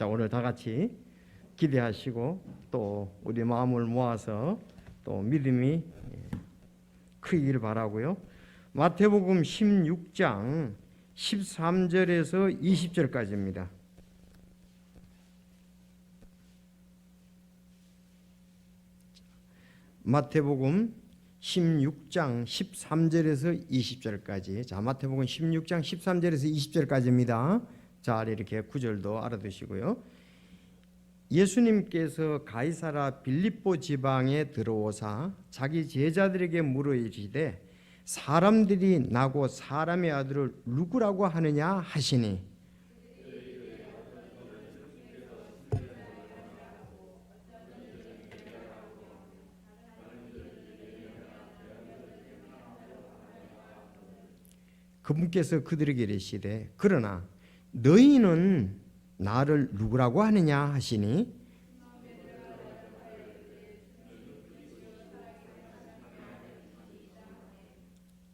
자, 오늘 다 같이 기대하시고 또 우리 마음을 모아서 또 믿음이 크기를 바라고요. 마태복음 16장 13절에서 20절까지입니다. 마태복음 16장 13절에서 20절까지. 자, 마태복음 16장 13절에서 20절까지입니다. 자, 이렇게 구절도 알아두시고요. 예수님께서 가이사라 빌립보 지방에 들어오사 자기 제자들에게 물어 이르시되 사람들이 나고 사람의 아들을 누구라고 하느냐 하시니 그분께서 그들에게 이르시되 그러나 너희는 나를 누구라고 하느냐 하시니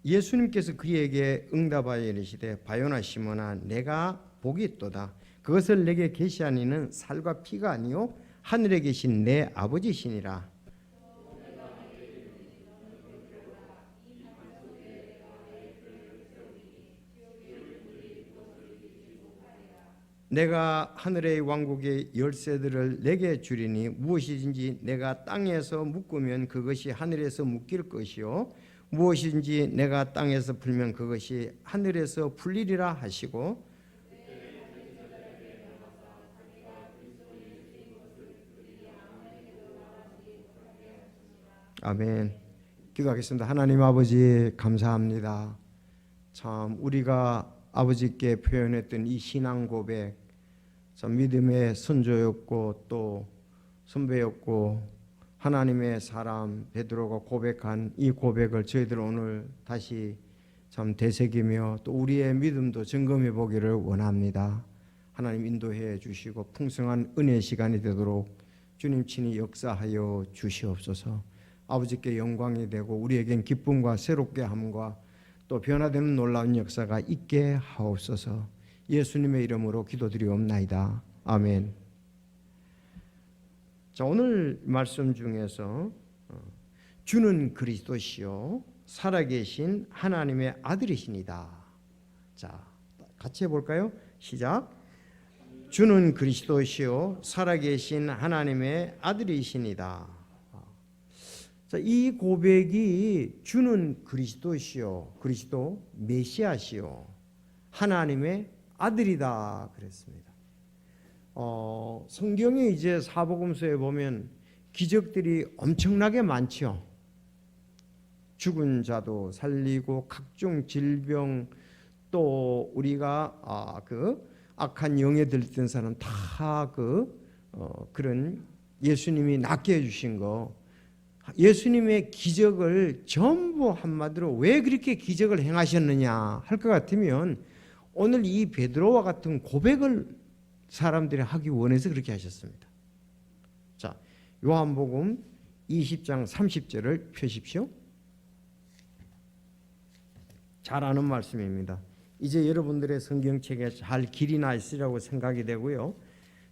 예수님께서 그에게 응답하여 이르시되 바요나 시몬아 내가 복이 있도다. 그것을 내게 계시한 이는 살과 피가 아니요 하늘에 계신 내 아버지시니라. 내가 하늘의 왕국의 열쇠들을 내게 주리니 무엇이든지 내가 땅에서 묶으면 그것이 하늘에서 묶일 것이요 무엇이든지 내가 땅에서 풀면 그것이 하늘에서 풀리리라 하시고 아멘. 기도하겠습니다. 하나님 아버지 감사합니다. 참 우리가 아버지께 표현했던 이 신앙 고백, 참 믿음의 선조였고 또 선배였고 하나님의 사람 베드로가 고백한 이 고백을 저희들 오늘 다시 참 되새기며 또 우리의 믿음도 점검해 보기를 원합니다. 하나님 인도해 주시고 풍성한 은혜 시간이 되도록 주님 친히 역사하여 주시옵소서. 아버지께 영광이 되고 우리에겐 기쁨과 새롭게 함과 또 변화되는 놀라운 역사가 있게 하옵소서. 예수님의 이름으로 기도드리옵나이다. 아멘. 자, 오늘 말씀 중에서 주는 그리스도시요 살아계신 하나님의 아들이시니다. 자, 같이 해볼까요? 시작. 주는 그리스도시요 살아계신 하나님의 아들이시니다. 자, 이 고백이 주는 그리스도시요 그리스도 메시아시요 하나님의 아들이다 그랬습니다. 성경에 이제 사복음서에 보면 기적들이 엄청나게 많죠. 죽은 자도 살리고 각종 질병 또 우리가 그 악한 영에 들던 사람 다 그런 예수님이 낫게 해주신 거 예수님의 기적을 전부 한마디로 왜 그렇게 기적을 행하셨느냐 할 것 같으면 오늘 이 베드로와 같은 고백을 사람들이 하기 원해서 그렇게 하셨습니다. 자, 요한복음 20장 30절을 펴십시오. 잘 아는 말씀입니다. 이제 여러분들의 성경책에 잘 길이 나 있으리라고 생각이 되고요.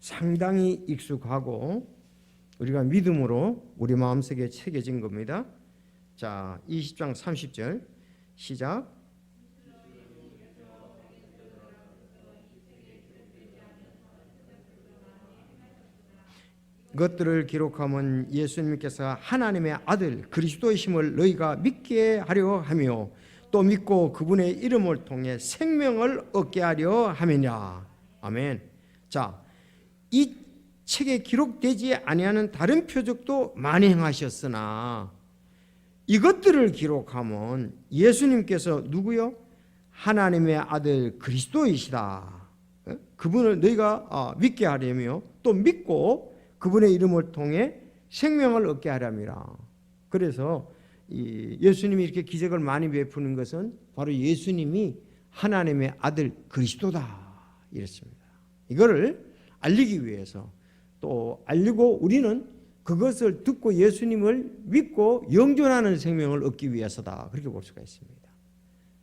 상당히 익숙하고 우리가 믿음으로 우리 마음속에 새겨진 겁니다. 자, 20장 30절 시작. 이것들을 기록하면 예수님께서 하나님의 아들 그리스도이심을 너희가 믿게 하려 하며 또 믿고 그분의 이름을 통해 생명을 얻게 하려 함이냐. 아멘. 자, 이 책에 기록되지 아니하는 다른 표적도 많이 행하셨으나 이것들을 기록하면 예수님께서 누구요? 하나님의 아들 그리스도이시다. 그분을 너희가 믿게 하려며 또 믿고 그분의 이름을 통해 생명을 얻게 하렵니다. 그래서 예수님이 이렇게 기적을 많이 베푸는 것은 바로 예수님이 하나님의 아들 그리스도다 이랬습니다. 이거를 알리기 위해서 또 알리고 우리는 그것을 듣고 예수님을 믿고 영존하는 생명을 얻기 위해서다 그렇게 볼 수가 있습니다.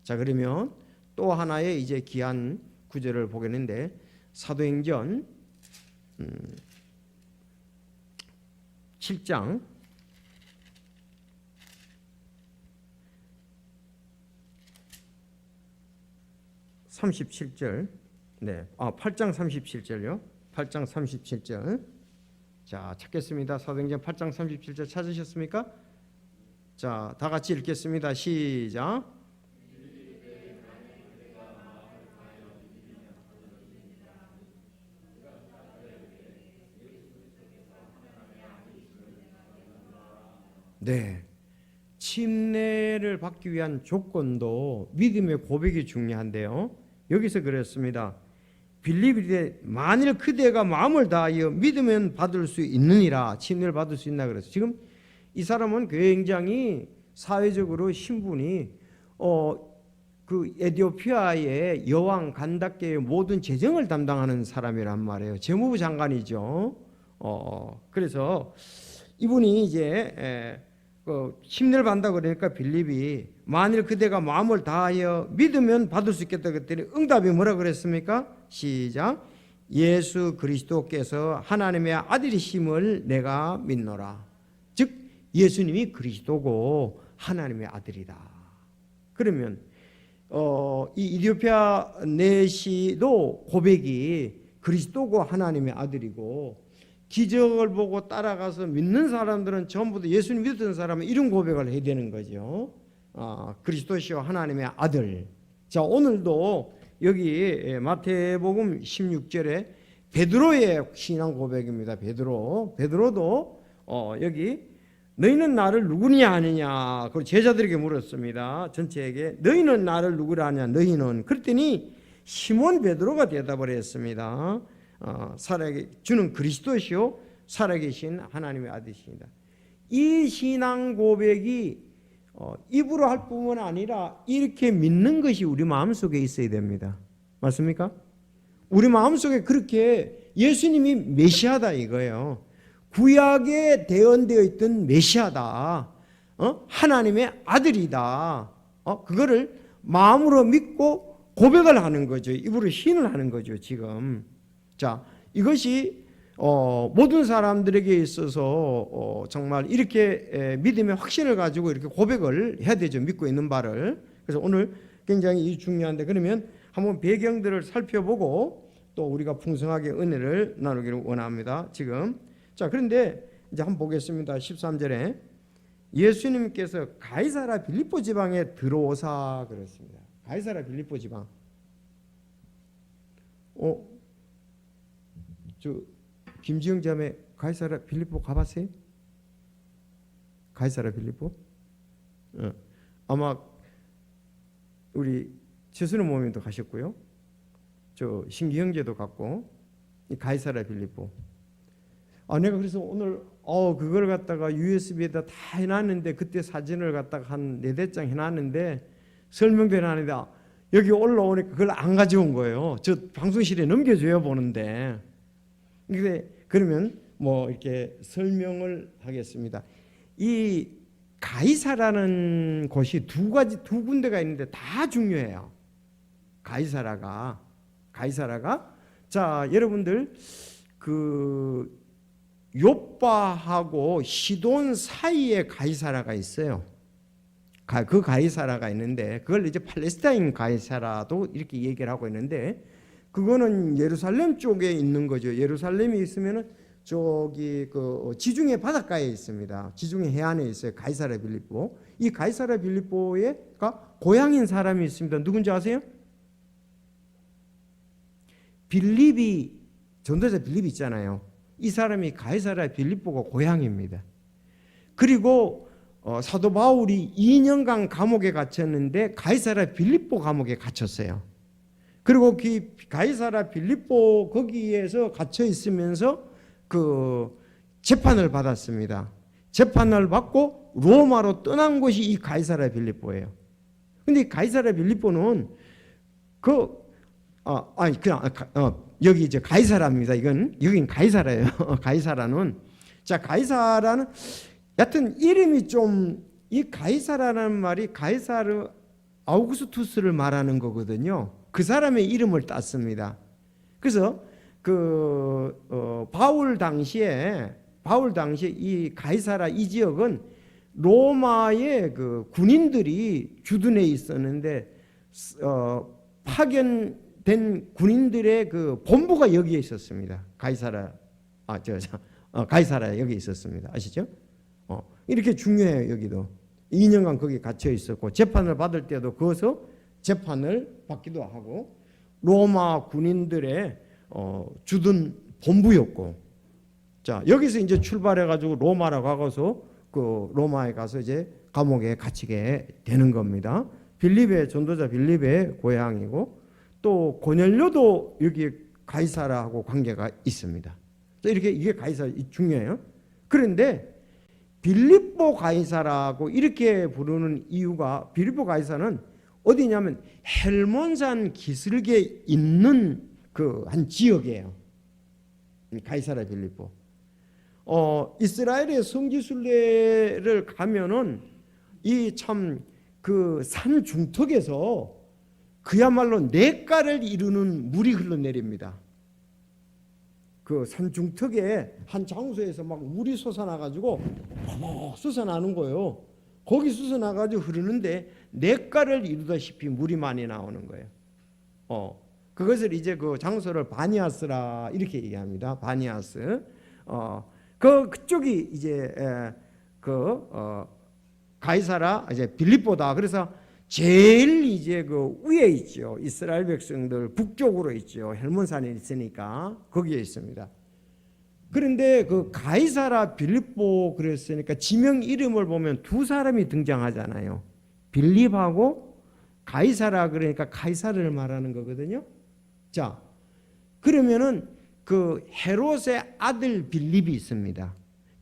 자, 그러면 또 하나의 이제 귀한 구절을 보겠는데 사도행전 7장 37절, 8장 37절요. 8장 37절. 자, 찾겠습니다. 사도행전 8장 37절 찾으셨습니까? 자, 다 같이 읽겠습니다. 시작. 네. 침례를 받기 위한 조건도 믿음의 고백이 중요한데요. 여기서 그랬습니다. 빌립이되 만일 그대가 마음을 다하여 믿으면 받을 수 있느니라. 침례를 받을 수 있나 그랬어요. 지금 이 사람은 굉장히 사회적으로 신분이 그 에티오피아의 여왕 간다케의 모든 재정을 담당하는 사람이란 말이에요. 재무부 장관이죠. 그래서 이분이 이제 침례를 받는다 그러니까 빌립이 만일 그대가 마음을 다하여 믿으면 받을 수 있겠다 그랬더니 응답이 뭐라 그랬습니까? 시작. 예수 그리스도께서 하나님의 아들이심을 내가 믿노라. 즉 예수님이 그리스도고 하나님의 아들이다. 그러면 이 이디오피아 내시도 고백이 그리스도고 하나님의 아들이고, 기적을 보고 따라가서 믿는 사람들은 전부 다 예수님 믿었던 사람은 이런 고백을 해야 되는 거죠. 그리스도시요 하나님의 아들. 자, 오늘도 여기 마태복음 16절에 베드로의 신앙 고백입니다. 베드로도 여기 너희는 나를 누구냐 하느냐, 그리고 제자들에게 물었습니다. 전체에게 너희는 나를 누구라 하냐, 너희는. 그랬더니 시몬 베드로가 대답을 했습니다. 주는 그리스도시요 살아계신 하나님의 아들이십니다. 이 신앙 고백이 입으로 할 뿐만 아니라 이렇게 믿는 것이 우리 마음속에 있어야 됩니다. 맞습니까? 우리 마음속에 그렇게 예수님이 메시아다 이거예요. 구약에 대언되어 있던 메시아다, 하나님의 아들이다, 그거를 마음으로 믿고 고백을 하는 거죠. 입으로 시인을 하는 거죠 지금. 자, 이것이 모든 사람들에게 있어서 정말 이렇게 믿음의 확신을 가지고 이렇게 고백을 해야 되죠. 믿고 있는 바를. 그래서 오늘 굉장히 중요한데, 그러면 한번 배경들을 살펴보고 또 우리가 풍성하게 은혜를 나누기를 원합니다. 지금. 자, 그런데 이제 한번 보겠습니다. 13절에 예수님께서 가이사라 빌립보 지방에 들어오사 그랬습니다. 가이사라 빌립보 지방. 김지영 자매 가이사라 빌립보 가봤어요? 가이사라 빌립보? 아마 우리 최순호 모님도 가셨고요. 저 신기 형제도 갔고, 이 가이사라 빌립보. 내가 그래서 오늘 그걸 갖다가 USB에다 다 해놨는데, 그때 사진을 갖다가 한 4-4장 해놨는데 설명도 해놨는데 여기 올라오니까 그걸 안 가져온 거예요. 저 방송실에 넘겨줘야 보는데. 그러면 뭐 이렇게 설명을 하겠습니다. 이 가이사라는 곳이 두 군데가 있는데 다 중요해요. 가이사라가 자, 여러분들 그 요빠하고 시돈 사이에 가이사라가 있어요. 그 가이사라가 있는데 그걸 이제 팔레스타인 가이사라도 이렇게 얘기를 하고 있는데, 그거는 예루살렘 쪽에 있는 거죠. 예루살렘이 있으면은 저기 그 지중해 바닷가에 있습니다. 지중해 해안에 있어요. 가이사라 빌립보. 이 가이사라 빌립보에가 고향인 사람이 있습니다. 누군지 아세요? 빌립이, 전도자 빌립 있잖아요. 이 사람이 가이사라 빌립보가 고향입니다. 그리고 사도 바울이 2년간 감옥에 갇혔는데 가이사라 빌립보 감옥에 갇혔어요. 그리고 그 가이사라 빌립보 거기에서 갇혀 있으면서 그 재판을 받았습니다. 재판을 받고 로마로 떠난 곳이 이 가이사라 빌립보예요. 근데 이 가이사라 빌립보는 여기 이제 가이사라입니다. 여긴 가이사라예요. 가이사라는, 가이사라는 여하튼 이름이 좀, 이 가이사라는 말이 가이사르 아우구스투스를 말하는 거거든요. 그 사람의 이름을 땄습니다. 그래서 바울 당시에 이 가이사라 이 지역은 로마의 그 군인들이 주둔해 있었는데 파견된 군인들의 그 본부가 여기에 있었습니다. 가이사라에 여기 있었습니다. 아시죠? 이렇게 중요해요. 여기도 2년간 거기 갇혀 있었고 재판을 받을 때도 거기서 재판을 받기도 하고 로마 군인들의 주둔 본부였고, 자 여기서 이제 출발해 가지고 로마로 가서 그 로마에 가서 이제 감옥에 갇히게 되는 겁니다. 빌립의 전도자 빌립의 고향이고 또 고넬료도 여기 가이사라하고 관계가 있습니다. 이렇게 이게 가이사라 중요해요. 그런데 빌립보 가이사라고 이렇게 부르는 이유가 빌립보 가이사라는 어디냐면 헬몬산 기슭에 있는 그 한 지역이에요. 가이사라 빌립보. 이스라엘의 성지순례를 가면은 이 참 그 산 중턱에서 그야말로 냇가를 이루는 물이 흘러내립니다. 그 산 중턱에 한 장소에서 막 물이 솟아나가지고 막 솟아나는 거예요. 거기 솟아나가지고 흐르는데 냇가를 이루다시피 물이 많이 나오는 거예요. 그것을 이제 그 장소를 바니아스라 이렇게 얘기합니다. 바니아스. 그쪽이 이제 가이사라 이제 빌립보다. 그래서 제일 이제 그 위에 있죠. 이스라엘 백성들 북쪽으로 있죠. 헬몬산에 있으니까 거기에 있습니다. 그런데 그 가이사라 빌립보 그랬으니까 지명 이름을 보면 두 사람이 등장하잖아요. 빌립하고 가이사라, 그러니까 가이사르를 말하는 거거든요. 자, 그러면은 그 헤롯의 아들 빌립이 있습니다.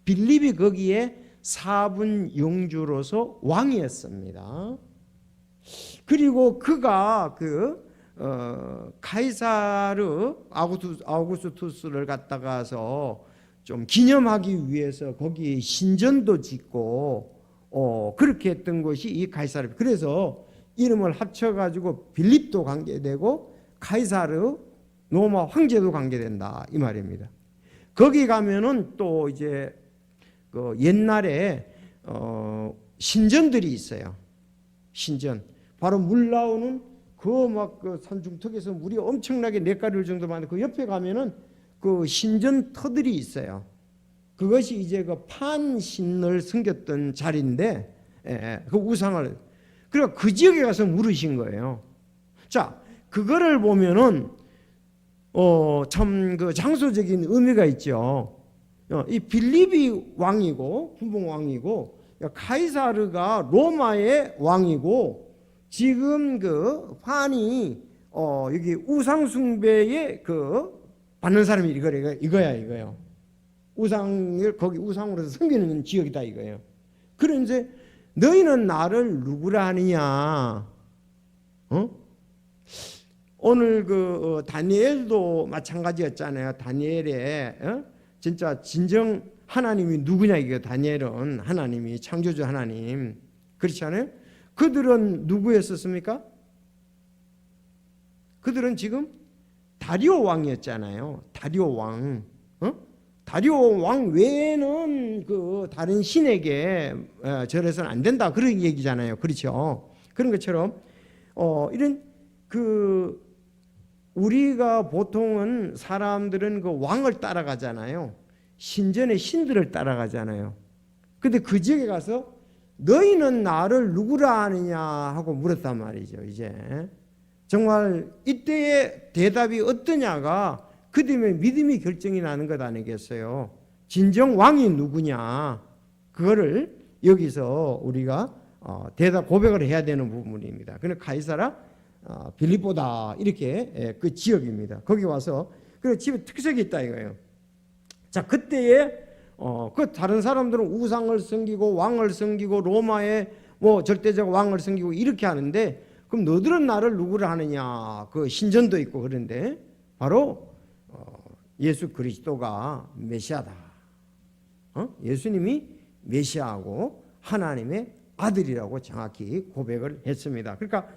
빌립이 거기에 4분 영주로서 왕이었습니다. 그리고 그가 가이사르 아우구스투스를 갖다가서 좀 기념하기 위해서 거기 신전도 짓고 그렇게 했던 것이 이 가이사르. 그래서 이름을 합쳐가지고 빌립도 관계되고 가이사르 로마 황제도 관계된다 이 말입니다. 거기 가면은 또 이제 그 옛날에 신전들이 있어요. 신전. 바로 물 나오는 그 막 그 산중턱에서 물이 엄청나게 냇가를 정도 많은데 그 옆에 가면은 그 신전 터들이 있어요. 그것이 이제 그 판신을 섬겼던 자리인데, 그 우상을. 그러니까 그 지역에 가서 물으신 거예요. 자, 그거를 보면은 참 그 장소적인 의미가 있죠. 이 빌립이 왕이고 분봉 왕이고 가이사르가 로마의 왕이고 지금 그 판이 여기 우상 숭배에 그 받는 사람이 이거예요. 우상을 거기 우상으로서 섬기는 지역이다 이거예요. 그런데 너희는 나를 누구라 하느냐? 오늘 그 다니엘도 마찬가지였잖아요. 다니엘에 진짜 진정 하나님이 누구냐 이게 다니엘은 하나님이 창조주 하나님 그렇지 않아요? 그들은 누구였었습니까? 그들은 지금 다리오 왕이었잖아요. 다리오 왕. 다리오 왕 외에는 그 다른 신에게 절해서는 안 된다 그런 얘기잖아요. 그렇죠? 그런 것처럼 이런 그 우리가 보통은 사람들은 그 왕을 따라가잖아요. 신전의 신들을 따라가잖아요. 근데 그 지역에 가서 너희는 나를 누구라 하느냐 하고 물었단 말이죠. 이제 정말 이때의 대답이 어떠냐가 그 다음에 믿음이 결정이 나는 것 아니겠어요. 진정 왕이 누구냐 그거를 여기서 우리가 대답 고백을 해야 되는 부분입니다. 그러니까 가이사라 빌립보다 이렇게 그 지역입니다. 거기 와서 그 집에 특색이 있다 이거예요. 자, 그때에 그 다른 사람들은 우상을 섬기고 왕을 섬기고 로마의 뭐 절대적 왕을 섬기고 이렇게 하는데 그럼 너들은 나를 누구를 하느냐? 그 신전도 있고 그런데 바로 예수 그리스도가 메시아다. 예수님이 메시아하고 하나님의 아들이라고 정확히 고백을 했습니다. 그러니까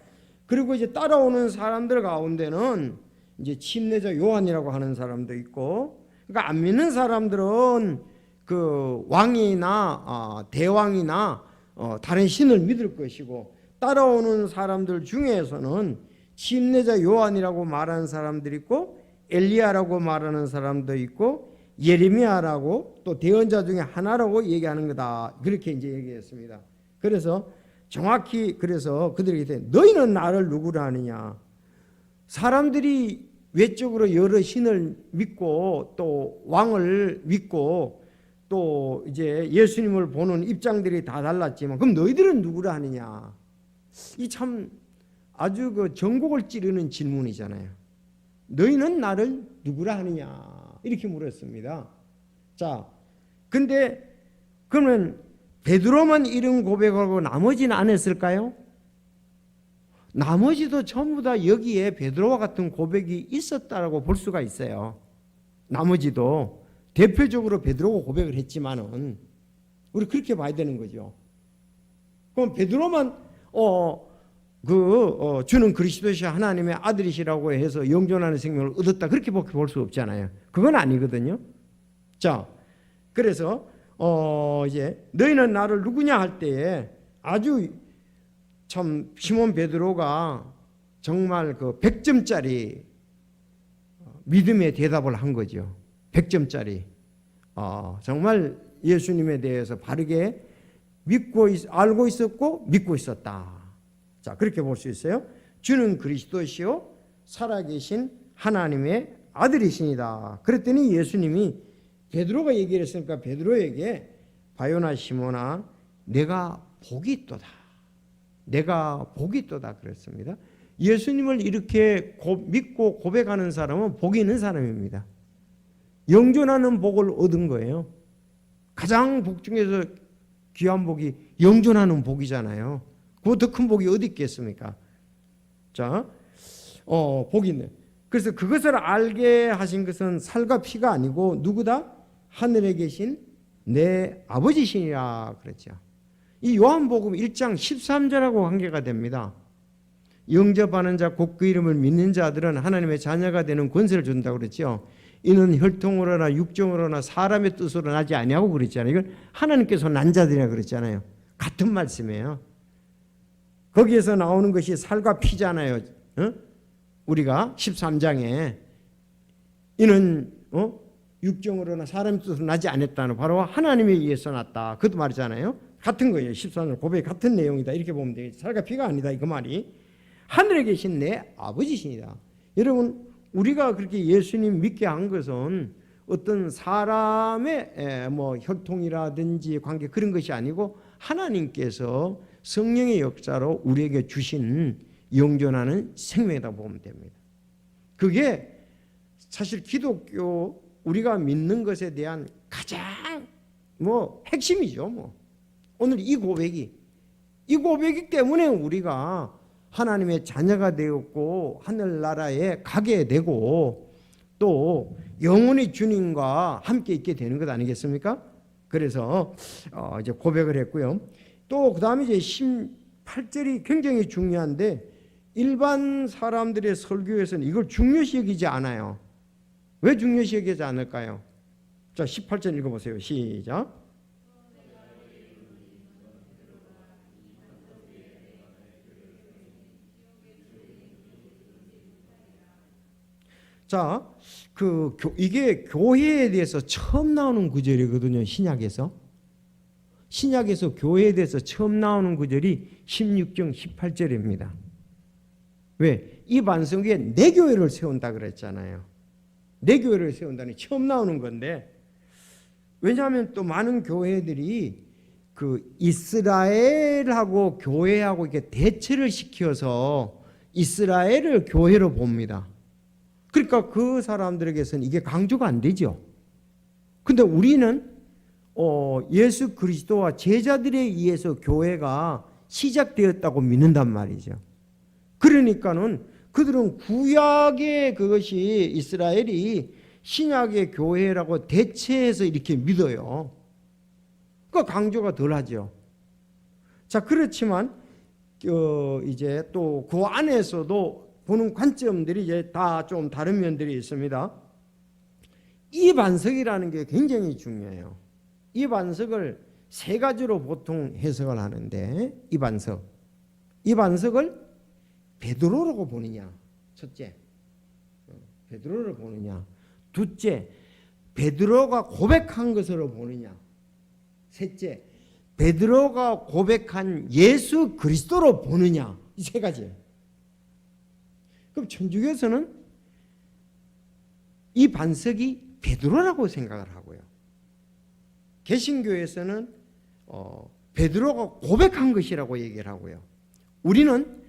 그리고 이제 따라오는 사람들 가운데는 이제 침례자 요한이라고 하는 사람도 있고 그러니까 안 믿는 사람들은 그 왕이나 대왕이나 다른 신을 믿을 것이고, 따라오는 사람들 중에서는 침례자 요한이라고 말하는 사람들이 있고, 엘리야라고 말하는 사람도 있고, 예레미야라고, 또 대언자 중에 하나라고 얘기하는 거다, 그렇게 이제 얘기했습니다. 그래서 정확히 그래서 그들에게 너희는 나를 누구라 하느냐. 사람들이 외적으로 여러 신을 믿고 또 왕을 믿고 또 이제 예수님을 보는 입장들이 다 달랐지만, 그럼 너희들은 누구라 하느냐. 이 참 아주 그 전곡을 찌르는 질문이잖아요. 너희는 나를 누구라 하느냐, 이렇게 물었습니다. 자, 근데 그러면 베드로만 이런 고백하고 나머지는 안 했을까요? 나머지도 전부 다 여기에 베드로와 같은 고백이 있었다라고 볼 수가 있어요. 나머지도 대표적으로 베드로가 고백을 했지만은 우리 그렇게 봐야 되는 거죠. 그럼 베드로만 주는 그리스도시 하나님의 아들이시라고 해서 영존하는 생명을 얻었다, 그렇게 볼 수 없잖아요. 그건 아니거든요. 자, 그래서 이제 너희는 나를 누구냐 할 때에 아주 참 시몬 베드로가 정말 그 100점짜리 믿음의 대답을 한 거죠. 100점짜리. 정말 예수님에 대해서 바르게 알고 있었고 믿고 있었다. 자, 그렇게 볼 수 있어요. 주는 그리스도시요 살아계신 하나님의 아들이시니다. 그랬더니 예수님이 베드로가 얘기를 했으니까 베드로에게 바요나 시몬아 내가 복이 있도다. 내가 복이 있도다 그랬습니다. 예수님을 이렇게 믿고 고백하는 사람은 복이 있는 사람입니다. 영존하는 복을 얻은 거예요. 가장 복 중에서 귀한 복이 영존하는 복이잖아요. 그보다 큰 복이 어디 있겠습니까? 자, 복이 있네. 그래서 그것을 알게 하신 것은 살과 피가 아니고 누구다? 하늘에 계신 내 아버지시니라 그랬죠. 이 요한복음 1장 13절하고 관계가 됩니다. 영접하는 자 곧 그 이름을 믿는 자들은 하나님의 자녀가 되는 권세를 준다고 그랬죠. 이는 혈통으로나 육정으로나 사람의 뜻으로 나지 아니하고 그랬잖아요. 이건 하나님께서 난 자들이라 그랬잖아요. 같은 말씀이에요. 거기에서 나오는 것이 살과 피잖아요. 우리가 13장에 이는 육정으로나 사람의 뜻으로 나지 않았다는, 바로 하나님에 의해서 났다, 그것도 말이잖아요. 같은 거예요. 13절 고백 같은 내용이다, 이렇게 보면 돼요. 살과 피가 아니다, 이 그 말이. 하늘에 계신 내 아버지시니다. 여러분, 우리가 그렇게 예수님 믿게 한 것은 어떤 사람의 혈통이라든지 관계 그런 것이 아니고 하나님께서 성령의 역사로 우리에게 주신 영존하는 생명이라고 보면 됩니다. 그게 사실 기독교 우리가 믿는 것에 대한 가장 핵심이죠. 오늘 이 고백이 때문에 우리가 하나님의 자녀가 되었고 하늘나라에 가게 되고 또 영원히 주님과 함께 있게 되는 것 아니겠습니까? 그래서 이제 고백을 했고요. 또 그다음에 이제 18절이 굉장히 중요한데, 일반 사람들의 설교에서는 이걸 중요시 여기지 않아요. 왜 중요시 여기지 않을까요? 자, 18절 읽어보세요. 시작. 자, 이게 교회에 대해서 처음 나오는 구절이거든요. 신약에서 교회에 대해서 처음 나오는 구절이 16장 18절입니다. 왜? 이 반석 위에 내 교회를 세운다 그랬잖아요. 내 교회를 세운다니 처음 나오는 건데, 왜냐하면 또 많은 교회들이 그 이스라엘하고 교회하고 이렇게 대체를 시켜서 이스라엘을 교회로 봅니다. 그러니까 그 사람들에게서는 이게 강조가 안 되죠. 근데 우리는 예수 그리스도와 제자들에 의해서 교회가 시작되었다고 믿는단 말이죠. 그러니까는 그들은 구약의 그것이 이스라엘이 신약의 교회라고 대체해서 이렇게 믿어요. 그러니까 강조가 덜하죠. 자, 그렇지만 이제 또 그 안에서도 보는 관점들이 이제 다 좀 다른 면들이 있습니다. 이 반석이라는 게 굉장히 중요해요. 이 반석을 세 가지로 보통 해석을 하는데 이 반석을 베드로라고 보느냐, 첫째 베드로를 보느냐, 둘째 베드로가 고백한 것으로 보느냐, 셋째 베드로가 고백한 예수 그리스도로 보느냐, 이 세 가지예요. 그럼 천주교에서는 이 반석이 베드로라고 생각을 하고요, 개신교에서는 베드로가 고백한 것이라고 얘기를 하고요, 우리는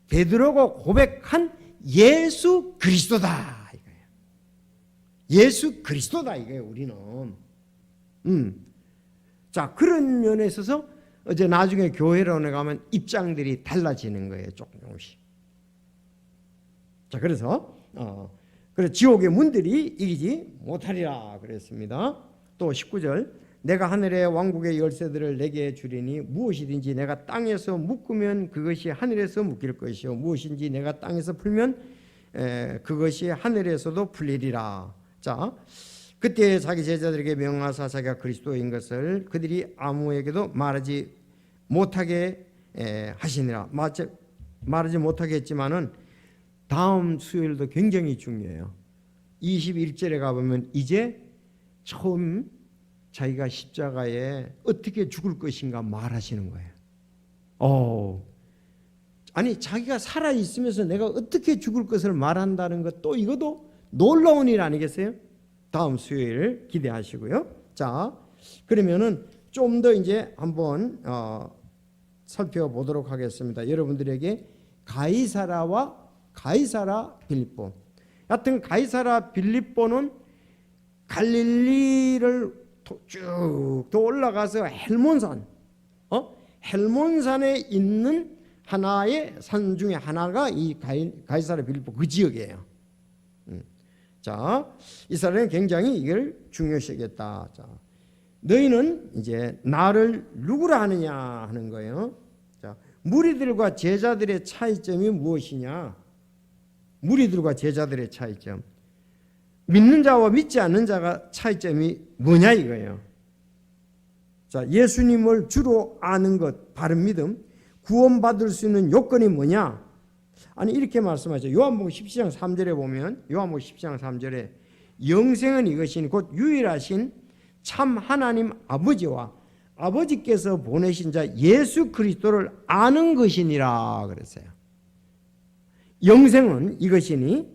베드로가 고백한 예수 그리스도다 이거예요. 예수 그리스도다 이거예요, 우리는. 자, 그런 면에 있어서 이제 나중에 교회론에 가면 입장들이 달라지는 거예요, 조금씩. 자, 그래서 지옥의 문들이 이기지 못하리라 그랬습니다. 또 19절, 내가 하늘의 왕국의 열쇠들을 내게 주리니 무엇이든지 내가 땅에서 묶으면 그것이 하늘에서 묶일 것이요 무엇인지 내가 땅에서 풀면 그것이 하늘에서도 풀리리라. 자, 그때 자기 제자들에게 명하사 자기가 그리스도인 것을 그들이 아무에게도 말하지 못하게 하시니라. 말하지 못하게 했지만은 다음 수요일도 굉장히 중요해요. 21절에 가보면 이제 처음 자기가 십자가에 어떻게 죽을 것인가 말하시는 거예요. 아니 자기가 살아있으면서 내가 어떻게 죽을 것을 말한다는 것, 또 이것도 놀라운 일 아니겠어요? 다음 수요일 기대하시고요. 자, 그러면은 좀 더 이제 한번 살펴보도록 하겠습니다. 여러분들에게 가이사라 빌립보. 하여튼 가이사라 빌립보는 갈릴리를 쭉 더 올라가서 헬몬산에 있는 하나의 산 중에 하나가 이 가이사라 빌립보 그 지역이에요. 자, 이스라엘은 굉장히 이걸 중요시하겠다. 자, 너희는 이제 나를 누구라 하느냐 하는 거예요. 자, 무리들과 제자들의 차이점이 무엇이냐? 무리들과 제자들의 차이점. 믿는 자와 믿지 않는 자가 차이점이 뭐냐 이거예요. 자, 예수님을 주로 아는 것, 바른 믿음, 구원받을 수 있는 요건이 뭐냐? 아니 이렇게 말씀하죠. 요한복음 10장 3절에 보면, 요한복음 10장 3절에 영생은 이것이니 곧 유일하신 참 하나님 아버지와 아버지께서 보내신 자 예수 그리스도를 아는 것이니라 그랬어요. 영생은 이것이니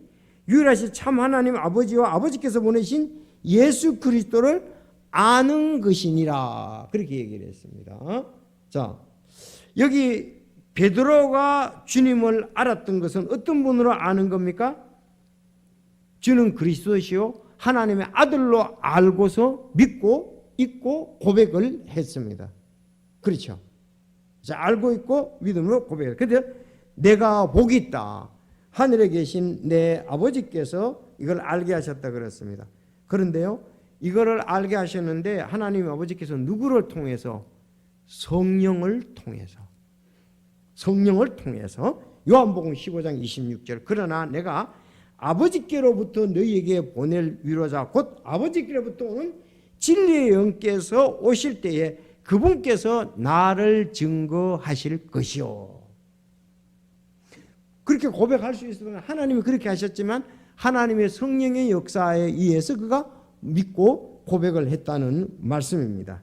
유일하신 참 하나님 아버지와 아버지께서 보내신 예수 그리스도를 아는 것이니라 그렇게 얘기를 했습니다. 자, 여기 베드로가 주님을 알았던 것은 어떤 분으로 아는 겁니까? 주는 그리스도시요 하나님의 아들로 알고서 믿고 있고 고백을 했습니다. 그렇죠? 자, 알고 있고 믿음으로 고백을. 그런데 내가 복이 있다. 하늘에 계신 내 아버지께서 이걸 알게 하셨다 그랬습니다. 그런데요, 이거를 알게 하셨는데 하나님 아버지께서 누구를 통해서? 성령을 통해서 요한복음 15장 26절, 그러나 내가 아버지께로부터 너희에게 보낼 위로자 곧 아버지께로부터 오는 진리의 영께서 오실 때에 그분께서 나를 증거하실 것이요. 그렇게 고백할 수 있으면 하나님이 그렇게 하셨지만 하나님의 성령의 역사에 의해서 그가 믿고 고백을 했다는 말씀입니다.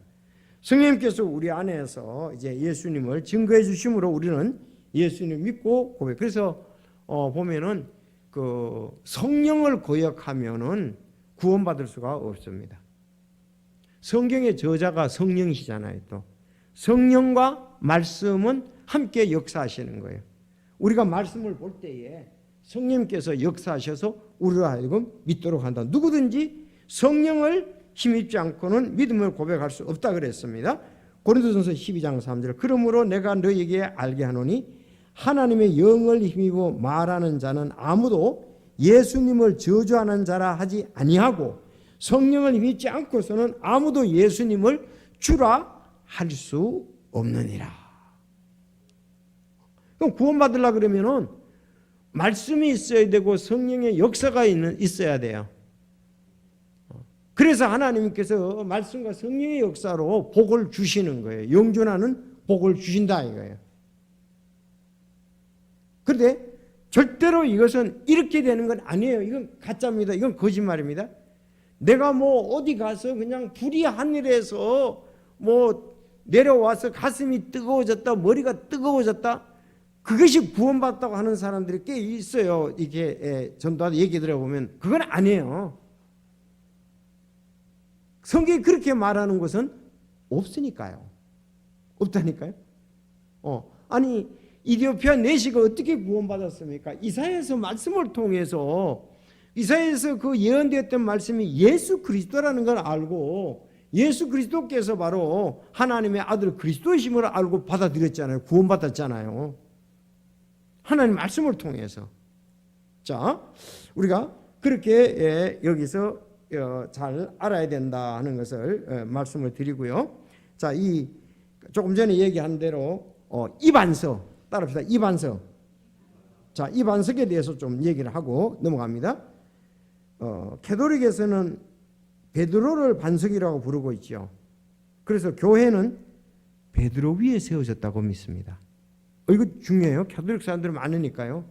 성령님께서 우리 안에서 이제 예수님을 증거해 주심으로 우리는 예수님을 믿고 고백. 그래서 보면은 그 성령을 거역하면은 구원받을 수가 없습니다. 성경의 저자가 성령이시잖아요. 또 성령과 말씀은 함께 역사하시는 거예요. 우리가 말씀을 볼 때에 성령께서 역사하셔서 우리로 하여금 믿도록 한다. 누구든지 성령을 힘입지 않고는 믿음을 고백할 수 없다 그랬습니다. 고린도전서 12장 3절, 그러므로 내가 너희에게 알게 하노니 하나님의 영을 힘입어 말하는 자는 아무도 예수님을 저주하는 자라 하지 아니하고 성령을 힘입지 않고서는 아무도 예수님을 주라 할 수 없느니라. 그럼 구원받으려고 그러면은 말씀이 있어야 되고 성령의 역사가 있어야 돼요. 그래서 하나님께서 말씀과 성령의 역사로 복을 주시는 거예요. 영존하는 복을 주신다 이거예요. 그런데 절대로 이것은 이렇게 되는 건 아니에요. 이건 가짜입니다. 이건 거짓말입니다. 내가 뭐 어디 가서 그냥 불이 하늘에서 뭐 내려와서 가슴이 뜨거워졌다, 머리가 뜨거워졌다, 그것이 구원받았다고 하는 사람들이 꽤 있어요. 이게 전도하다 얘기 들어보면 그건 아니에요. 성경이 그렇게 말하는 것은 없으니까요. 없다니까요. 아니 이디오피아 내시가 어떻게 구원받았습니까? 이사야에서 말씀을 통해서, 이사야에서 그 예언되었던 말씀이 예수 그리스도라는 걸 알고, 예수 그리스도께서 바로 하나님의 아들 그리스도이심을 알고 받아들였잖아요. 구원받았잖아요. 하나님 말씀을 통해서. 자, 우리가 그렇게 여기서 잘 알아야 된다 하는 것을 말씀을 드리고요. 자, 이 조금 전에 얘기한 대로 이반석 따라합시다. 이반석. 자, 이반석에 대해서 좀 얘기를 하고 넘어갑니다. 캐톨릭에서는 베드로를 반석이라고 부르고 있죠. 그래서 교회는 베드로 위에 세워졌다고 믿습니다. 이거 중요해요. 캐톨릭 사람들이 많으니까요.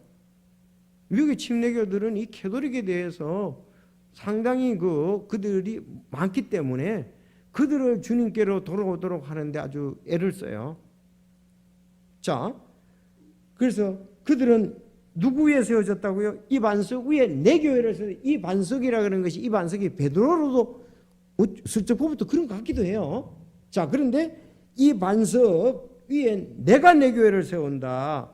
미국의 침례교들은 이 캐톨릭에 대해서 상당히 그들이 많기 때문에 그들을 주님께로 돌아오도록 하는데 아주 애를 써요. 자, 그래서 그들은 누구 위에 세워졌다고요? 이 반석 위에 내 교회를 세워. 이 반석이라 그러는 것이, 이 반석이 베드로로도 슬쩍 보부터 그런 것 같기도 해요. 자, 그런데 이 반석 위에 내가 내 교회를 세운다.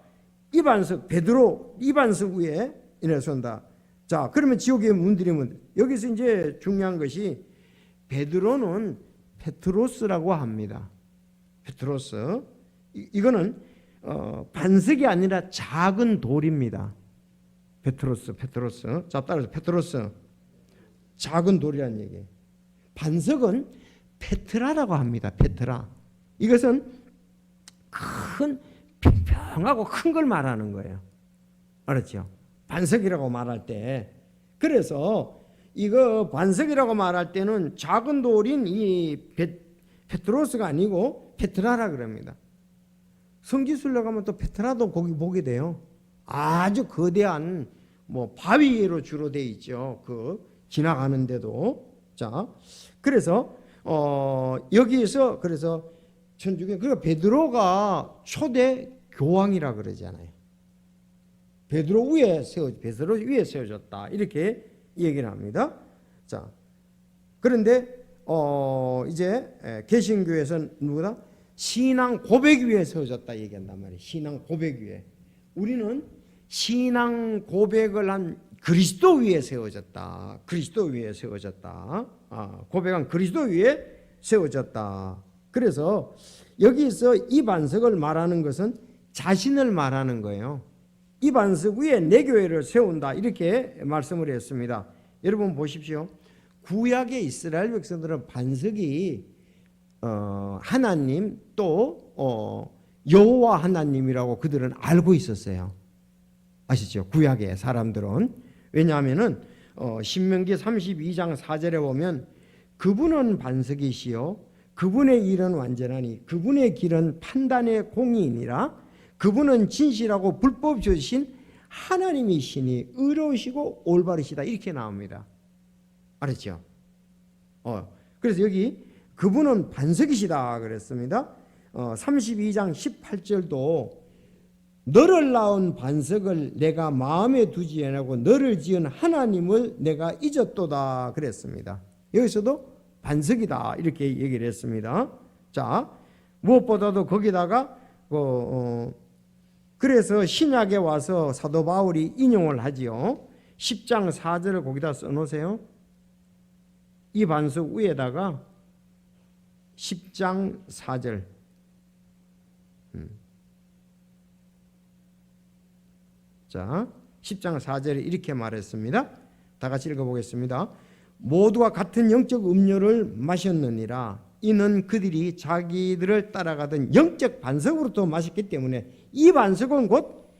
이 반석 베드로, 이 반석 위에 이래 세운다. 자, 그러면 지옥의 문들이 여기서 이제 중요한 것이 베드로는 페트로스라고 합니다. 페트로스. 이거는 반석이 아니라 작은 돌입니다. 페트로스. 자, 따라서 페트로스. 작은 돌이라는 얘기예요. 반석은 페트라라고 합니다. 페트라. 이것은 큰, 평평하고 큰 걸 말하는 거예요. 알았죠? 반석이라고 말할 때. 그래서 이거 반석이라고 말할 때는 작은 돌인 이 페트로스가 아니고 페트라라 그럽니다. 성지순례 가면 또 페트라도 거기 보게 돼요. 아주 거대한 뭐 바위로 주로 돼 있죠. 지나가는데도. 자, 그래서 여기에서 그래서 천주교, 그러니까 베드로가 초대 교황이라 그러잖아요. 베드로 위에 세워졌다 이렇게 얘기를 합니다. 자, 그런데 이제 개신교에서는 누구다? 신앙 고백 위에 세워졌다 얘기한단 말이에요. 신앙 고백 위에. 우리는 신앙 고백을 한 그리스도 위에 세워졌다. 그리스도 위에 세워졌다. 고백한 그리스도 위에 세워졌다. 그래서 여기서 이 반석을 말하는 것은 자신을 말하는 거예요. 이 반석 위에 내 교회를 세운다 이렇게 말씀을 했습니다. 여러분 보십시오. 구약의 이스라엘 백성들은 반석이 하나님 또 여호와 하나님이라고 그들은 알고 있었어요. 아시죠? 구약의 사람들은. 왜냐하면은 신명기 32장 4절에 보면 그분은 반석이시요 그분의 일은 완전하니 그분의 길은 판단의 공의이니라. 그분은 진실하고 불법 주신 하나님이시니 의로우시고 올바르시다 이렇게 나옵니다. 알았죠? 그래서 여기 그분은 반석이시다 그랬습니다. 32장 18절도 너를 낳은 반석을 내가 마음에 두지 아니하고 너를 지은 하나님을 내가 잊었도다 그랬습니다. 여기서도 반석이다 이렇게 얘기를 했습니다. 자, 무엇보다도 거기다가 그래서 신약에 와서 사도 바울이 인용을 하지요. 10장 4절을 거기다 써놓으세요. 이 반석 위에다가 10장 4절. 자, 10장 4절에 이렇게 말했습니다. 다 같이 읽어보겠습니다. 모두가 같은 영적 음료를 마셨느니라. 이는 그들이 자기들을 따라가던 영적 반석으로부터 마셨기 때문에 이 반석은 곧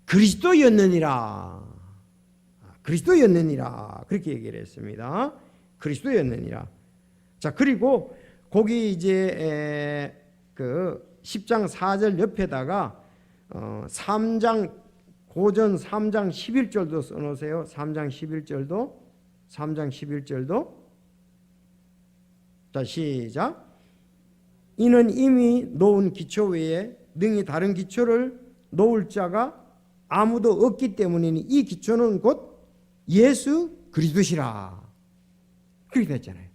그리스도였느니라. 그리스도였느니라. 그렇게 얘기를 했습니다. 그리스도였느니라. 자, 그리고 거기 이제 그 10장 4절 옆에다가 3장 고전 3장 11절도 써놓으세요. 3장 11절도 자, 시작. 이는 이미 놓은 기초 외에 능히 다른 기초를 놓을 자가 아무도 없기 때문이니 이 기초는 곧 예수 그리스도시라. 그렇게 됐잖아요.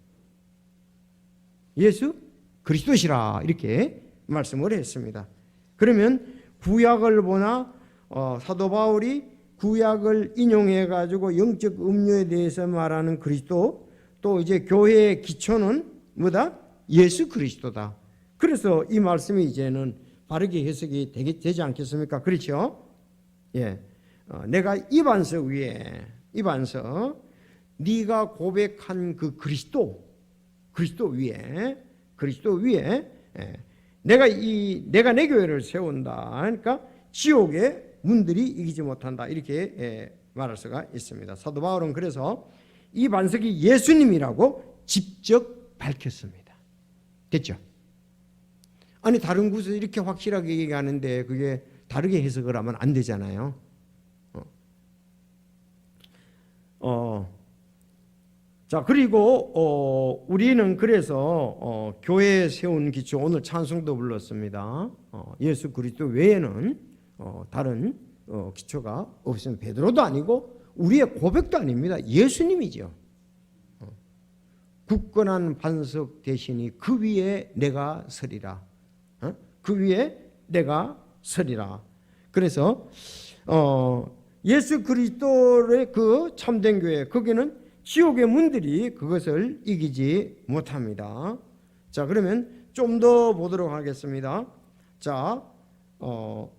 예수 그리스도시라 이렇게 말씀을 했습니다. 그러면 구약을 보나 사도 바울이 구약을 인용해 가지고 영적 음료에 대해서 말하는 그리스도, 또 이제 교회의 기초는 뭐다? 예수 그리스도다. 그래서 이 말씀이 이제는 바르게 해석이 되지 않겠습니까? 그렇죠? 예, 내가 이 반석 위에 네가 고백한 그 그리스도 위에 내가 내 교회를 세운다. 그러니까 지옥의 문들이 이기지 못한다. 이렇게 말할 수가 있습니다. 사도 바울은 그래서 이 반석이 예수님이라고 직접 밝혔습니다. 됐죠? 아니 다른 곳에서 이렇게 확실하게 얘기하는데 그게 다르게 해석을 하면 안 되잖아요. 자, 그리고 우리는 그래서 교회에 세운 기초, 오늘 찬송도 불렀습니다. 예수 그리스도 외에는 다른 기초가 없습니다. 베드로도 아니고 우리의 고백도 아닙니다. 예수님이죠. 굳건한 반석 대신이 그 위에 내가 서리라. 그 위에 내가 서리라. 그래서 예수 그리스도의 그 참된 교회, 거기는 지옥의 문들이 그것을 이기지 못합니다. 자, 그러면 좀 더 보도록 하겠습니다. 자,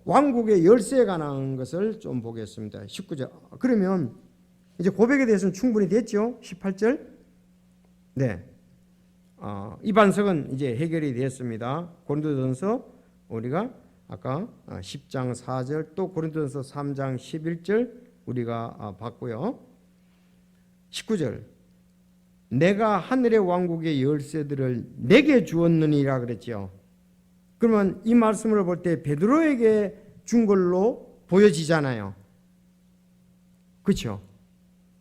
왕국의 열쇠에 관한 것을 좀 보겠습니다. 19절. 그러면 이제 고백에 대해서는 충분히 됐죠? 18절. 네. 이 반석은 이제 해결이 됐습니다. 고린도전서 우리가 아까 10장 4절, 또 고린도전서 3장 11절 우리가 봤고요. 19절. 내가 하늘의 왕국의 열쇠들을 내게 주었느니라 그랬죠. 그러면 이 말씀을 볼 때 베드로에게 준 걸로 보여지잖아요. 그렇죠?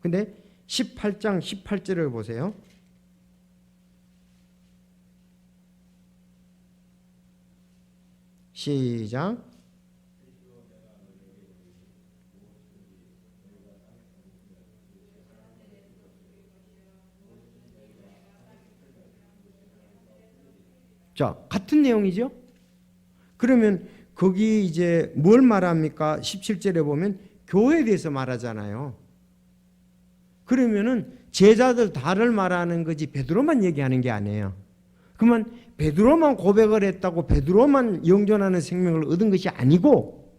근데 18장 18절을 보세요. 시작. 자, 같은 내용이죠? 그러면 거기 이제 뭘 말합니까? 17절에 보면 교회에 대해서 말하잖아요. 그러면은 제자들 다를 말하는 거지 베드로만 얘기하는 게 아니에요. 그러면 베드로만 고백을 했다고 베드로만 영존하는 생명을 얻은 것이 아니고,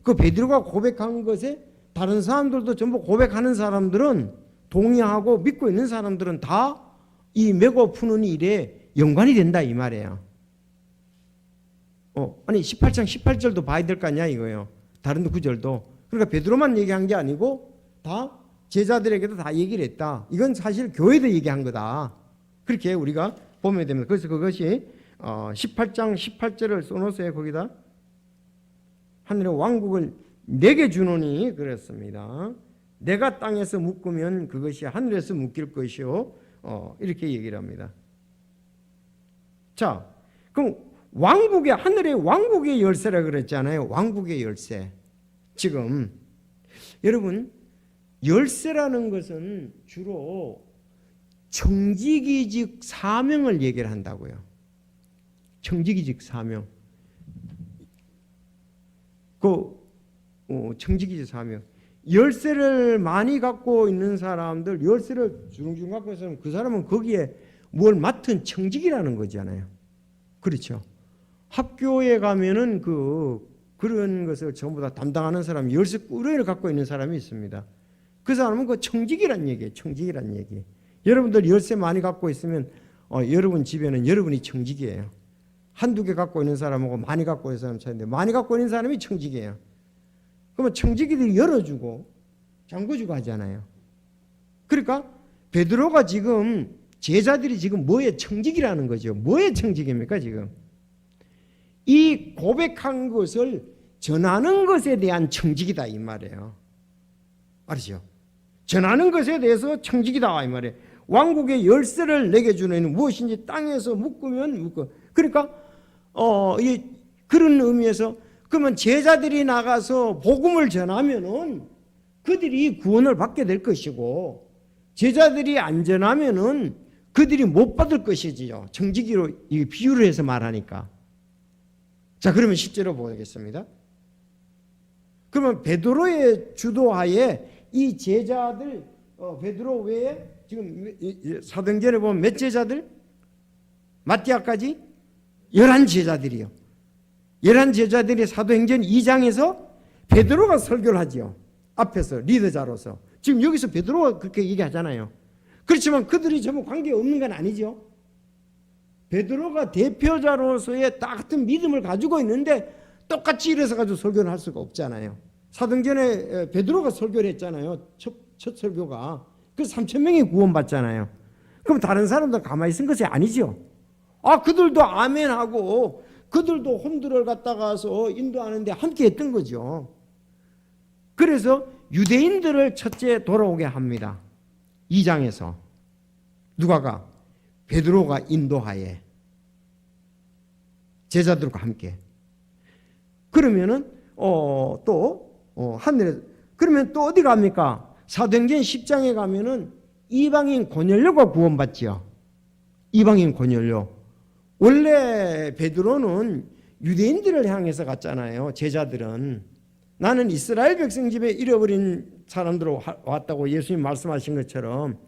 그 베드로가 고백한 것에 다른 사람들도 전부 고백하는 사람들은 동의하고 믿고 있는 사람들은 다 이 메고 푸는 일에 연관이 된다 이 말이에요. 아니 18장 18절도 봐야 될 거 아니야 이거예요. 다른 구절도. 그러니까 베드로만 얘기한 게 아니고 다 제자들에게도 다 얘기를 했다. 이건 사실 교회도 얘기한 거다. 그렇게 우리가 보면 됩니다. 그래서 그것이 18장 18절을 써놓으세요. 거기다 하늘의 왕국을 내게 주노니 그랬습니다. 내가 땅에서 묶으면 그것이 하늘에서 묶일 것이요. 이렇게 얘기를 합니다. 자, 그럼 왕국의 하늘의 왕국의 열쇠라 그랬잖아요. 왕국의 열쇠. 지금 여러분 열쇠라는 것은 주로 청지기직 사명을 얘기를 한다고요. 청지기직 사명. 청지기직 사명. 열쇠를 많이 갖고 있는 사람들, 열쇠를 주렁주렁 갖고 있는 사람, 그 사람은 거기에 뭘 맡은 청직이라는 거잖아요. 그렇죠. 학교에 가면은 그런 것을 전부 다 담당하는 사람, 열쇠 꾸러기를 갖고 있는 사람이 있습니다. 그 사람은 그 청직이란 얘기예요. 청직이란 얘기. 여러분들 열쇠 많이 갖고 있으면 여러분 집에는 여러분이 청직이에요. 한두 개 갖고 있는 사람하고 많이 갖고 있는 사람 차이인데 많이 갖고 있는 사람이 청직이에요. 그러면 청지기들이 열어주고 잠궈주고 하잖아요. 그러니까 베드로가 지금 제자들이 지금 뭐의 청직이라는 거죠. 뭐의 청직입니까 지금? 이 고백한 것을 전하는 것에 대한 청직이다 이 말이에요. 알으시죠? 전하는 것에 대해서 청직이다 이 말이에요. 왕국의 열쇠를 내게 주는 무엇인지 땅에서 묶으면 묶어. 그러니까 그런 의미에서 그러면 제자들이 나가서 복음을 전하면은 그들이 구원을 받게 될 것이고 제자들이 안 전하면은 그들이 못 받을 것이지요. 청지기로 이 비유를 해서 말하니까. 자, 그러면 10절로 보겠습니다. 그러면 베드로의 주도하에 이 제자들 베드로 외에 지금 사도행전에 보면 몇 제자들? 마띠아까지 11제자들이요. 11제자들이 사도행전 2장에서 베드로가 설교를 하지요. 앞에서 리더자로서. 지금 여기서 베드로가 그렇게 얘기하잖아요. 그렇지만 그들이 전부 관계없는 건 아니죠. 베드로가 대표자로서의 딱 같은 믿음을 가지고 있는데 똑같이 일어서 가지고 설교를 할 수가 없잖아요. 사도행전에 베드로가 설교를 했잖아요. 첫 설교가. 그래서 3,000명이 구원받잖아요. 그럼 다른 사람들 가만히 있은 것이 아니죠. 그들도 아멘하고 그들도 혼두를 갖다가서 인도하는데 함께 했던 거죠. 그래서 유대인들을 첫째 돌아오게 합니다. 2장에서 누가가? 베드로가 인도하에 제자들과 함께. 그러면은 하늘에 그러면 또 어디 갑니까? 사도행전 10장에 가면은 이방인 고넬료가 구원받지요. 이방인 고넬료. 원래 베드로는 유대인들을 향해서 갔잖아요. 제자들은 나는 이스라엘 백성 집에 잃어버린 사람들로 왔다고 예수님 말씀하신 것처럼.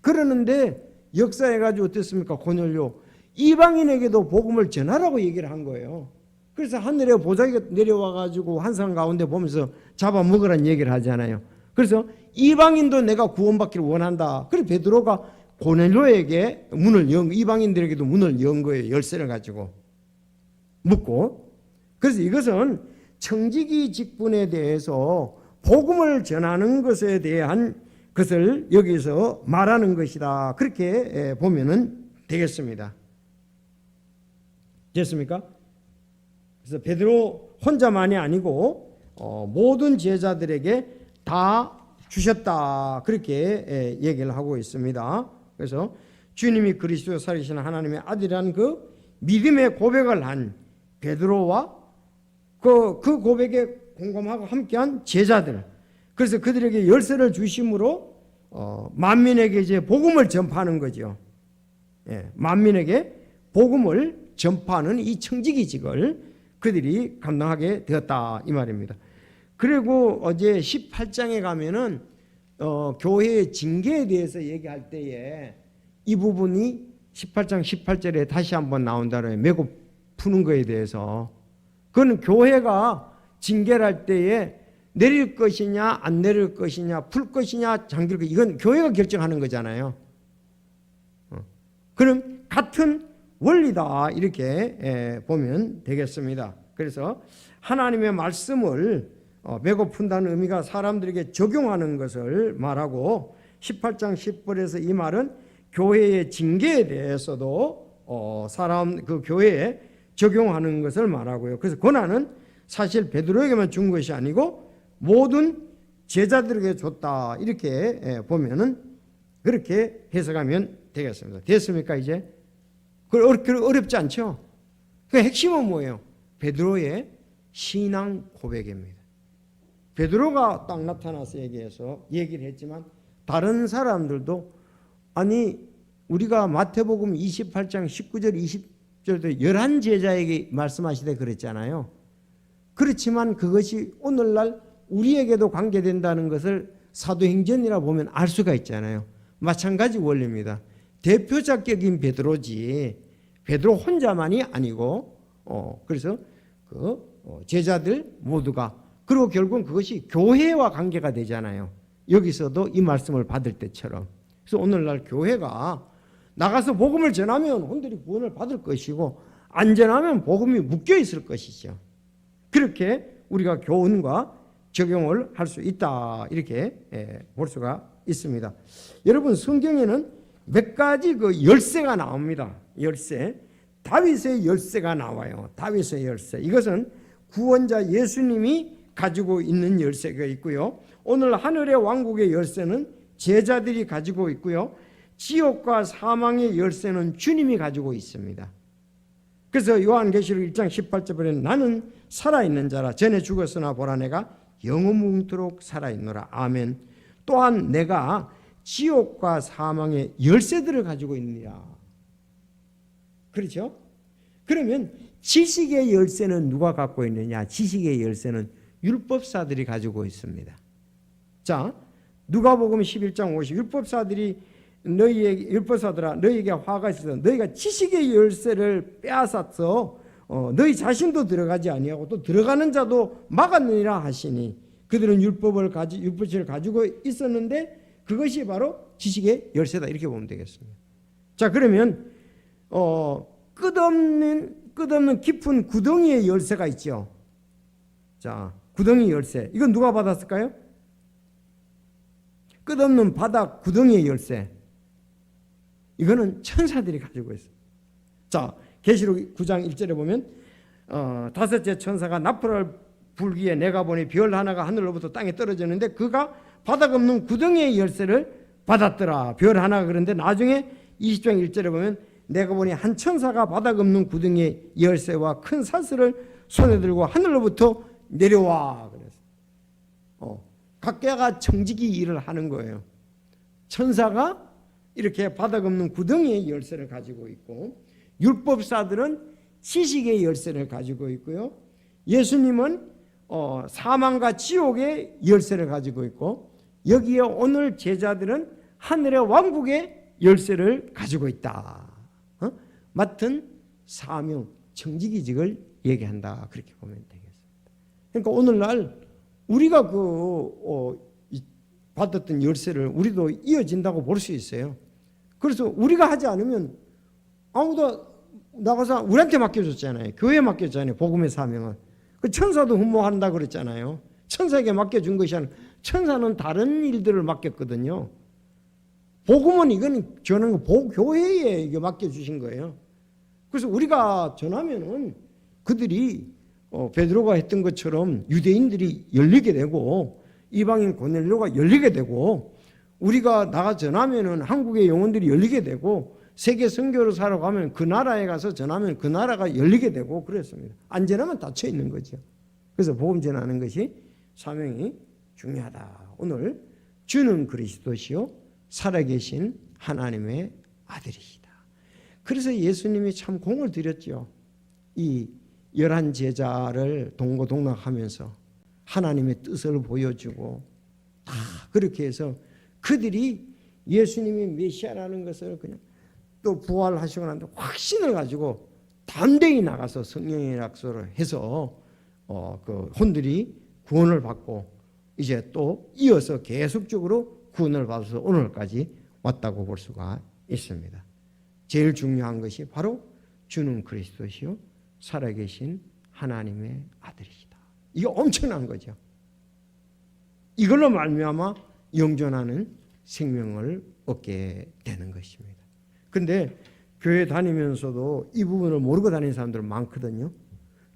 그러는데 역사해가지고 어땠습니까? 고넬료 이방인에게도 복음을 전하라고 얘기를 한 거예요. 그래서 하늘에 보자기가 내려와가지고 환상 가운데 보면서 잡아먹으라는 얘기를 하잖아요. 그래서 이방인도 내가 구원받기를 원한다. 그래서 베드로가 고넬료에게 이방인들에게도 문을 연 거예요. 열쇠를 가지고 묻고. 그래서 이것은 청지기 직분에 대해서 복음을 전하는 것에 대한 것을 여기서 말하는 것이다. 그렇게 보면은 되겠습니다. 됐습니까? 그래서 베드로 혼자만이 아니고 모든 제자들에게 다 주셨다. 그렇게 얘기를 하고 있습니다. 그래서 주님이 그리스도 살리시는 하나님의 아들이라는 그 믿음의 고백을 한 베드로와 그 고백에 공감하고 함께한 제자들. 그래서 그들에게 열쇠를 주심으로 만민에게 이제 복음을 전파하는 거죠. 만민에게 복음을 전파하는 이 청지기직을 그들이 감당하게 되었다 이 말입니다. 그리고 어제 18장에 가면은 교회의 징계에 대해서 얘기할 때에 이 부분이 18장 18절에 다시 한번 나온다는 매고 푸는 거에 대해서. 그건 교회가 징계를 할 때에 내릴 것이냐 안 내릴 것이냐 풀 것이냐 잠길 것이냐 이건 교회가 결정하는 거잖아요. 그럼 같은 원리다 이렇게 보면 되겠습니다. 그래서 하나님의 말씀을 매고 푼다는 의미가 사람들에게 적용하는 것을 말하고 18장 10절에서 이 말은 교회의 징계에 대해서도 그 교회에 적용하는 것을 말하고요. 그래서 권한은 사실 베드로에게만 준 것이 아니고 모든 제자들에게 줬다 이렇게 보면은 그렇게 해석하면 되겠습니다. 됐습니까 이제? 어렵지 않죠? 그 핵심은 뭐예요? 베드로의 신앙 고백입니다. 베드로가 딱 나타나서 얘기를 했지만 다른 사람들도 아니 우리가 마태복음 28장 19절 20절도 11제자에게 말씀하시되 그랬잖아요. 그렇지만 그것이 오늘날 우리에게도 관계된다는 것을 사도행전이라 보면 알 수가 있잖아요. 마찬가지 원리입니다. 대표자격인 베드로지 베드로 혼자만이 아니고 그래서 제자들 모두가 그리고 결국은 그것이 교회와 관계가 되잖아요. 여기서도 이 말씀을 받을 때처럼. 그래서 오늘날 교회가 나가서 복음을 전하면 혼들이 구원을 받을 것이고 안 전하면 복음이 묶여 있을 것이죠. 그렇게 우리가 교훈과 적용을 할 수 있다 이렇게 볼 수가 있습니다. 여러분 성경에는 몇 가지 그 열쇠가 나옵니다. 열쇠. 다윗의 열쇠가 나와요. 다윗의 열쇠. 이것은 구원자 예수님이 가지고 있는 열쇠가 있고요. 오늘 하늘의 왕국의 열쇠는 제자들이 가지고 있고요. 지옥과 사망의 열쇠는 주님이 가지고 있습니다. 그래서 요한계시록 1장 18절에 나는 살아있는 자라 전에 죽었으나 보라 내가 영원토록 살아있노라. 아멘. 또한 내가 지옥과 사망의 열쇠들을 가지고 있느니라. 그렇죠? 그러면 지식의 열쇠는 누가 갖고 있느냐? 지식의 열쇠는 율법사들이 가지고 있습니다. 자, 누가복음 11장 50 율법사들아 너희에게 화가 있어서 너희가 지식의 열쇠를 빼앗아서 너희 자신도 들어가지 아니하고 또 들어가는 자도 막았느니라 하시니 그들은 율법을 가지고 있었는데 그것이 바로 지식의 열쇠다 이렇게 보면 되겠습니다. 자, 그러면 끝없는 깊은 구덩이의 열쇠가 있죠. 자, 구덩이 열쇠 이건 누가 받았을까요? 끝없는 바닥 구덩이의 열쇠 이거는 천사들이 가지고 있어요. 자, 계시록 9장 1절에 보면 다섯째 천사가 나팔을 불기에 내가 보니 별 하나가 하늘로부터 땅에 떨어졌는데 그가 바닥 없는 구덩이의 열쇠를 받았더라. 별 하나가. 그런데 나중에 20장 1절에 보면 내가 보니 한 천사가 바닥 없는 구덩이의 열쇠와 큰 사슬을 손에 들고 하늘로부터 내려와. 그래서 각계가 청지기 일을 하는 거예요. 천사가 이렇게 바닥 없는 구덩이의 열쇠를 가지고 있고 율법사들은 지식의 열쇠를 가지고 있고요. 예수님은 사망과 지옥의 열쇠를 가지고 있고 여기에 오늘 제자들은 하늘의 왕국의 열쇠를 가지고 있다. 맡은 사명, 청지기직을 얘기한다. 그렇게 보면 되겠습니다. 그러니까 오늘날 우리가 받았던 열쇠를 우리도 이어진다고 볼 수 있어요. 그래서 우리가 하지 않으면 아무도 나가서 우리한테 맡겨줬잖아요. 교회에 맡겨줬잖아요. 복음의 사명은. 그 천사도 흠모한다 그랬잖아요. 천사에게 맡겨준 것이 아니라 천사는 다른 일들을 맡겼거든요. 복음은 이건 전하는 거 교회에 이게 맡겨주신 거예요. 그래서 우리가 전하면은 그들이 베드로가 했던 것처럼 유대인들이 열리게 되고 이방인 고넬료가 열리게 되고 우리가 나가 전하면은 한국의 영혼들이 열리게 되고 세계 선교로 살아가면 그 나라에 가서 전하면 그 나라가 열리게 되고 그랬습니다. 안 전하면 닫혀 있는 거죠. 그래서 복음 전하는 것이 사명이 중요하다. 오늘 주는 그리스도시요 살아계신 하나님의 아들이시다. 그래서 예수님이 참 공을 들였죠. 이 11 제자를 동고동락하면서 하나님의 뜻을 보여주고 다 그렇게 해서 그들이 예수님이 메시아라는 것을 그냥 또 부활하시고 난 뒤에 확신을 가지고 담대히 나가서 성령의 약속을 해서 그 혼들이 구원을 받고 이제 또 이어서 계속적으로 구원을 받아서 오늘까지 왔다고 볼 수가 있습니다. 제일 중요한 것이 바로 주는 그리스도시요 살아계신 하나님의 아들이시다. 이거 엄청난 거죠. 이걸로 말미암아 영존하는 생명을 얻게 되는 것입니다. 그런데 교회 다니면서도 이 부분을 모르고 다니는 사람들 많거든요.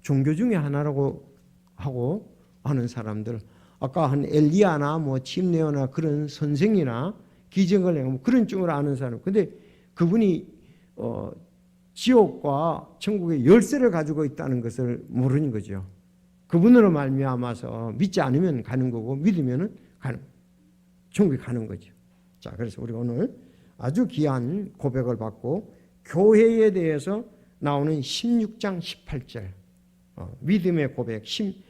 종교 중에 하나라고 하고 하는 사람들, 아까 한 엘리야나 뭐 침례어나 그런 선생이나 기적을 내고 뭐 그런 쪽으로 아는 사람. 근데 그분이 지옥과 천국의 열쇠를 가지고 있다는 것을 모르는 거죠. 그분으로 말미암아서 믿지 않으면 가는 거고 믿으면은 천국에 가는 거죠. 자, 그래서 우리 오늘 아주 귀한 고백을 받고 교회에 대해서 나오는 16장 18절 믿음의 고백.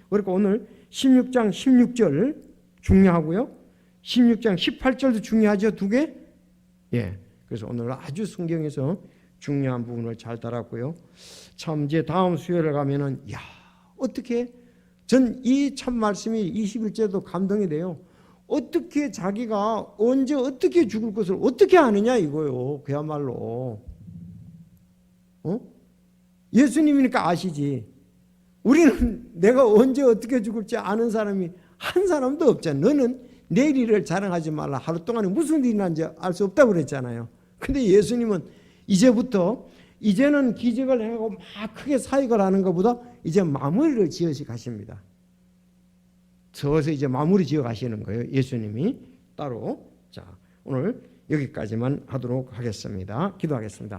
그러니까 오늘 16장 16절 중요하고요. 16장 18절도 중요하죠. 두 개. 예. 그래서 오늘 아주 성경에서 중요한 부분을 잘 달았고요. 참 이제 다음 수요일에 가면은 어떻게 전 이 참 말씀이 21절도 감동이 돼요. 어떻게 자기가 언제 어떻게 죽을 것을 어떻게 아느냐 이거요. 그야말로 예수님이니까 아시지. 우리는 내가 언제 어떻게 죽을지 아는 사람이 한 사람도 없잖아. 너는 내일 일을 자랑하지 말라. 하루 동안에 무슨 일이 난지 알 수 없다고 그랬잖아요. 근데 예수님은 이제는 기적을 행하고 막 크게 사역을 하는 것보다 이제 마무리를 지어서 가십니다. 저어서 이제 마무리 지어 가시는 거예요. 예수님이 따로. 자, 오늘 여기까지만 하도록 하겠습니다. 기도하겠습니다.